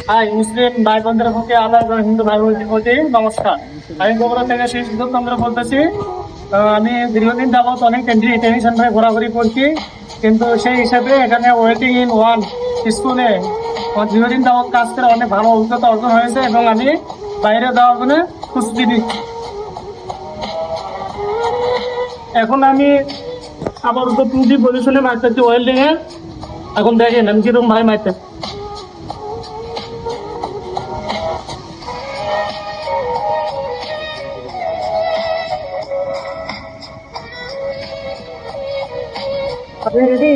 High মুসলিম ভাই বোনদের প্রতি আল্লাহ এবং হিন্দু ভাই বোনদের প্রতি নমস্কার। আমি বগুড়া থেকে শ্রী সুযোগ চন্দ্র বলতেছি। আমি দীর্ঘদিন যাবত অনেক ট্রেনিং সেন্টারে ঘোরাঘুরি করছি, কিন্তু সেই হিসাবে এখানে ওয়েটিং ইন ওয়ান স্কুলে দীর্ঘদিন যাবত কাজ করে অনেক ভালো অভিজ্ঞতা অর্জন হয়েছে এবং আমি বাইরে যাওয়ার জন্য প্রস্তুতি নিচ্ছি। এখন আমি আবার টুটি পজিশনে মারতেছি ওয়েল্ডিং এ। এখন দেখেন আমি কিরকম ভাই মারতে। আপনি রেডি?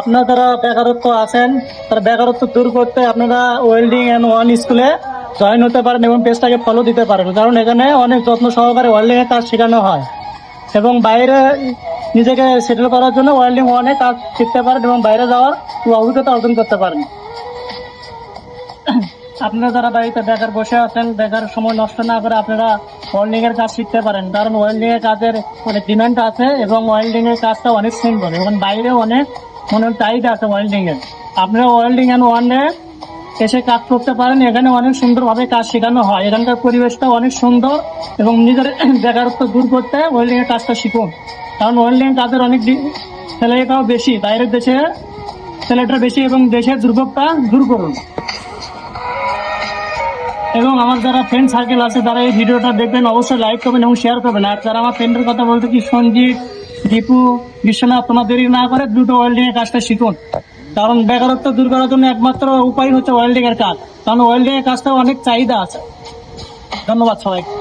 আপনার যারা বেকারত্ব আছেন তারা বেকারত্ব দূর করতে আপনারা ওয়েল্ডিং অ্যান্ড ওয়ান স্কুলে জয়েন হতে পারেন এবং পেজটাকে ফলো দিতে পারেন, কারণ এখানে অনেক যত্ন সহকারে ওয়েল্ডিং এর কাজ শেখানো হয় এবং বাইরে নিজেকে সেটেল করার জন্য ওয়েল্ডিং ওয়ানে কাজ শিখতে পারেন এবং বাইরে যাওয়ার অভিজ্ঞতা অর্জন করতে পারেন। আপনারা যারা বাড়িতে বেকার বসে আছেন, বেকার সময় নষ্ট না করে আপনারা ওয়েল্ডিং এর কাজ শিখতে পারেন, কারণ ওয়েল্ডিং এর কাজের অনেক ডিমান্ড আছে এবং ওয়েল্ডিং এর কাজটা অনেক সুন্দর এবং বাইরেও অনেক চাহিদা আছে ওয়েল্ডিং এর। আপনারা ওয়েল্ডিং অ্যান্ড ওয়ানে এসে কাজ করতে পারেন, এখানে অনেক সুন্দরভাবে কাজ শেখানো হয়, এখানকার পরিবেশটা অনেক সুন্দর এবং নিজের বেকারত্ব দূর করতে ওয়েল্ডিং এর কাজটা শিখুন, কারণ ওয়েল্ডিং এর কাজের অনেক স্যালারিটাও বেশি, বাইরের দেশে স্যালারিটা বেশি এবং দেশের দুর্ভোগটা দূর করুন। এবং আমার যারা ফ্রেন্ড সার্কেল আছে তারা এই ভিডিওটা দেখবেন, অবশ্যই লাইক করবেন এবং শেয়ার করবেন। আর যারা আমার ফ্রেন্ডের কথা বলতে কি সঞ্জিত, দীপু, বিশ্বনাথ, তোমার দেরি না করে দ্রুত ওয়েল্ডিং এর কাজটা শিখুন, কারণ বেকারত্ব দূর করার জন্য একমাত্র উপায় হচ্ছে ওয়েল্ডিং এর কাজ, কারণ ওয়েল্ডিং এর কাজটা অনেক চাহিদা আছে। ধন্যবাদ সবাইকে।